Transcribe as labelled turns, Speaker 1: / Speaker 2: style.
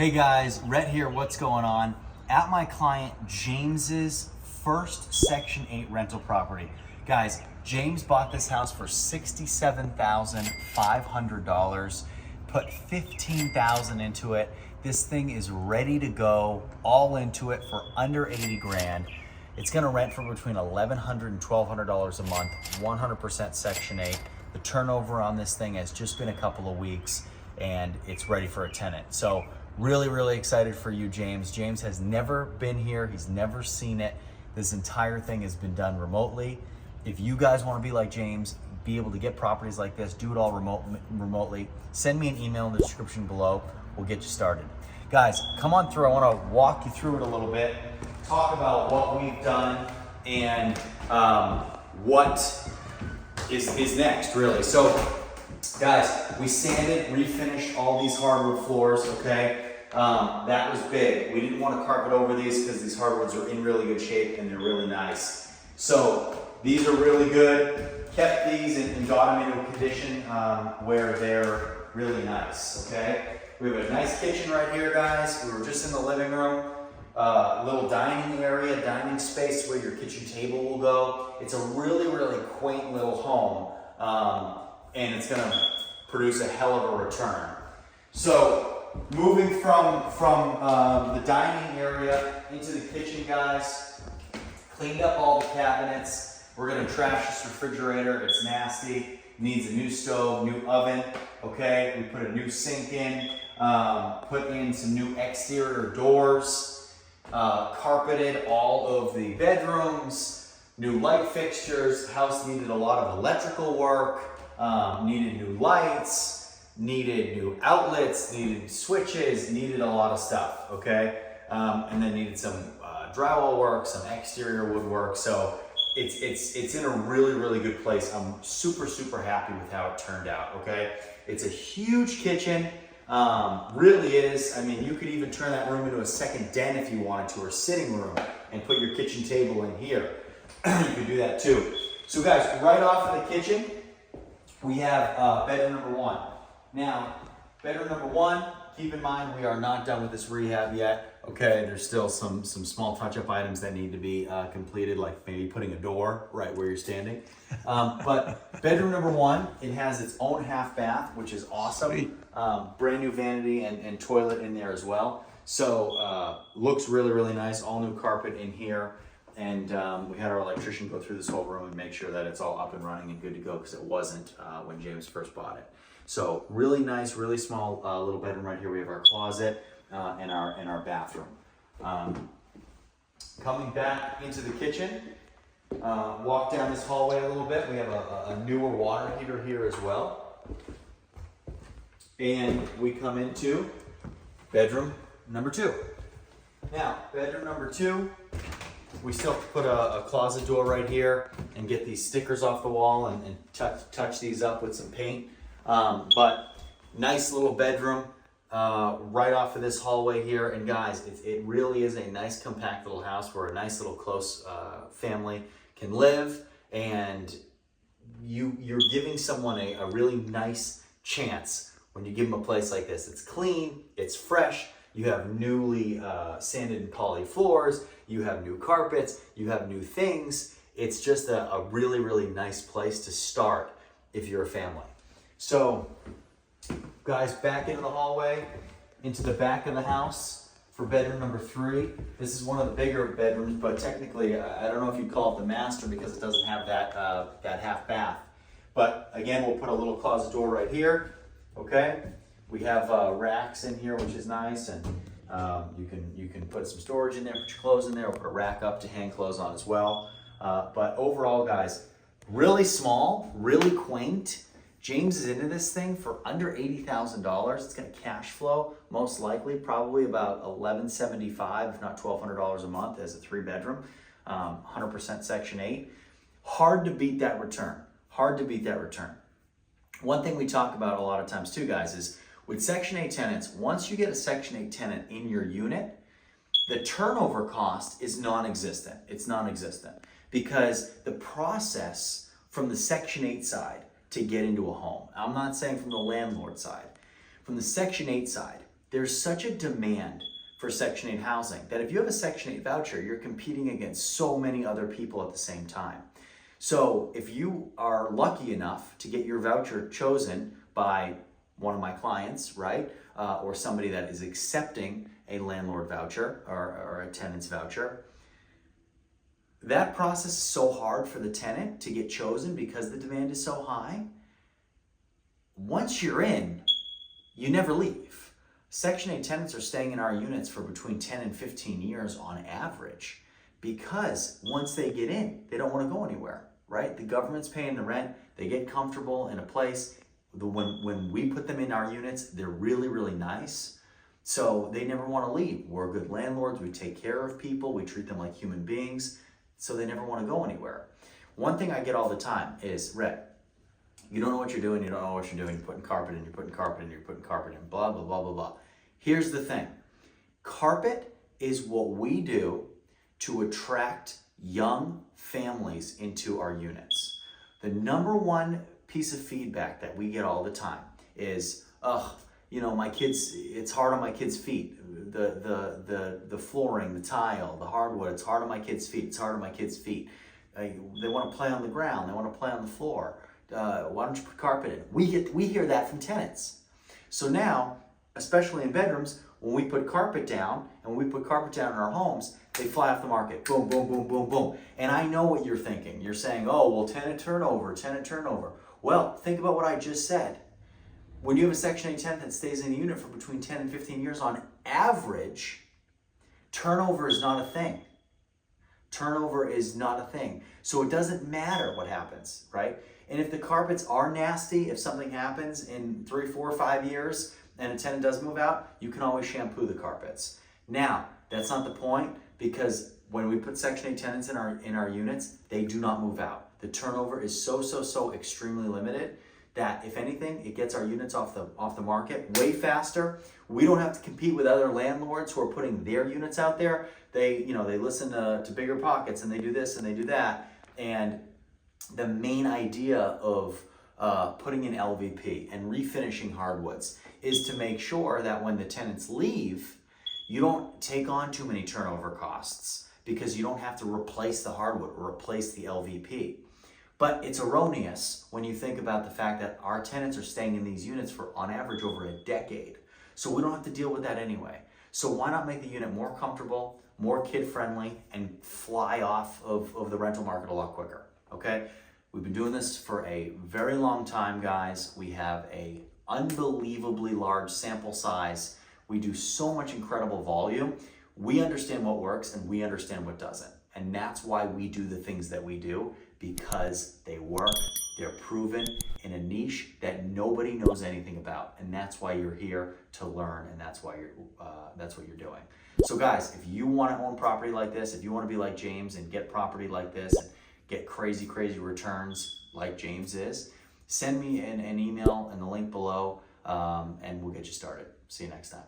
Speaker 1: Hey guys, Rhett here, what's going on? At my client James's first Section 8 rental property. Guys, James bought this house for $67,500, put $15,000 into it. This thing is ready to go, all into it for under 80 grand. It's gonna rent for between $1,100 and $1,200 a month, 100% Section 8. The turnover on this thing has just been a couple of weeks and it's ready for a tenant. So really excited for you, James. James has never been here. He's never seen it. This entire thing has been done remotely. If you guys want to be like James, be able to get properties like this, do it all remotely, send me an email in the description below. We'll get you started. Guys, come on through. I want to walk you through it a little bit, talk about what we've done and what is next, really. So, guys, we sanded, refinished all these hardwood floors, okay? That was big. We didn't want to carpet over these because these hardwoods are in really good shape and they're really nice. So these are really good. Kept these and got them into a condition where they're really nice, okay? We have a nice kitchen right here, guys. We were just in the living room. Little dining area, dining space where your kitchen table will go. It's a really quaint little home. And it's gonna produce a hell of a return. So moving from the dining area into the kitchen, guys, cleaned up all the cabinets. We're gonna trash this refrigerator. It's nasty, needs a new stove, new oven, okay? We put a new sink in, put in some new exterior doors, carpeted all of the bedrooms, new light fixtures. The house needed a lot of electrical work. Needed new lights, needed new outlets, needed switches, needed a lot of stuff, okay? And then needed some drywall work, some exterior woodwork. So it's in a really good place. I'm super happy with how it turned out, okay? It's a huge kitchen, really is. I mean, you could even turn that room into a second den if you wanted to, or sitting room, and put your kitchen table in here. You could do that too. So guys, right off of the kitchen, we have bedroom number one. Now, bedroom number one, keep in mind we are not done with this rehab yet. Okay, there's still some small touch-up items that need to be completed, like maybe putting a door right where you're standing. But bedroom number one, it has its own half bath, which is awesome. Brand new vanity and toilet in there as well. So looks really nice. All new carpet in here. And we had our electrician go through this whole room and make sure that it's all up and running and good to go, because it wasn't when James first bought it. So really nice, really small little bedroom right here. We have our closet and our bathroom. Coming back into the kitchen, walk down this hallway a little bit. We have a newer water heater here as well. And we come into bedroom number two. Now, bedroom number two, we still put a closet door right here and get these stickers off the wall and touch these up with some paint. But nice little bedroom right off of this hallway here. And guys, it really is a nice compact little house where a nice little close family can live. And you're giving someone a really nice chance when you give them a place like this. It's clean, it's fresh. You have newly sanded and poly floors, you have new carpets, you have new things. It's just a really nice place to start if you're a family. So, guys, back into the hallway, into the back of the house for bedroom number three. This is one of the bigger bedrooms, but technically, I don't know if you'd call it the master because it doesn't have that half bath. But again, we'll put a little closet door right here, okay? We have racks in here, which is nice, and you can put some storage in there, put your clothes in there, or put a rack up to hang clothes on as well. But overall, guys, really small, really quaint. James is into this thing for under $80,000. It's going to cash flow, most likely, probably about $1,175, if not $1,200 a month as a 3-bedroom, 100% Section 8. Hard to beat that return. Hard to beat that return. One thing we talk about a lot of times too, guys, is with Section 8 tenants, once you get a Section 8 tenant in your unit, the turnover cost is non-existent. It's non-existent because the process from the Section 8 side to get into a home, I'm not saying from the landlord side, from the Section 8 side, there's such a demand for Section 8 housing that if you have a Section 8 voucher, you're competing against so many other people at the same time. So if you are lucky enough to get your voucher chosen by one of my clients, right, or somebody that is accepting a landlord voucher or a tenant's voucher, that process is so hard for the tenant to get chosen because the demand is so high. Once you're in, you never leave. Section 8 tenants are staying in our units for between 10 and 15 years on average because once they get in, they don't want to go anywhere, right? The government's paying the rent, they get comfortable in a place. When we put them in our units, they're really, really nice. So they never want to leave. We're good landlords, we take care of people, we treat them like human beings, so they never want to go anywhere. One thing I get all the time is, Rhett, you don't know what you're doing, you don't know what you're doing, you're putting carpet in, you're putting carpet in, you're putting carpet in, blah, blah, blah, blah, blah. Here's the thing. Carpet is what we do to attract young families into our units. The number one piece of feedback that we get all the time is, my kids, it's hard on my kids' feet. The flooring, the tile, the hardwood, it's hard on my kids' feet, it's hard on my kids' feet. They want to play on the ground, they want to play on the floor. Why don't you put carpet in? We hear that from tenants. So now, especially in bedrooms, when we put carpet down, and when we put carpet down in our homes, they fly off the market. Boom, boom, boom, boom, boom. And I know what you're thinking. You're saying, oh, well, tenant turnover, tenant turnover. Well, think about what I just said. When you have a Section 8 tenant that stays in the unit for between 10 and 15 years on average, turnover is not a thing. Turnover is not a thing. So it doesn't matter what happens, right? And if the carpets are nasty, if something happens in 3, 4, 5 years and a tenant does move out, you can always shampoo the carpets. Now, that's not the point because when we put Section 8 tenants in our units, they do not move out. The turnover is so extremely limited that if anything, it gets our units off the market way faster. We don't have to compete with other landlords who are putting their units out there. They listen to Bigger Pockets and they do this and they do that. And the main idea of putting in LVP and refinishing hardwoods is to make sure that when the tenants leave, you don't take on too many turnover costs because you don't have to replace the hardwood or replace the LVP. But it's erroneous when you think about the fact that our tenants are staying in these units for, on average, over a decade. So we don't have to deal with that anyway. So why not make the unit more comfortable, more kid-friendly, and fly off of the rental market a lot quicker, okay? We've been doing this for a very long time, guys. We have a unbelievably large sample size. We do so much incredible volume. We understand what works and we understand what doesn't. And that's why we do the things that we do, because they work, they're proven in a niche that nobody knows anything about. And that's why you're here to learn, and that's why that's what you're doing. So guys, if you want to own property like this, if you want to be like James and get property like this, and get crazy returns like James is, send me an email in the link below, and we'll get you started. See you next time.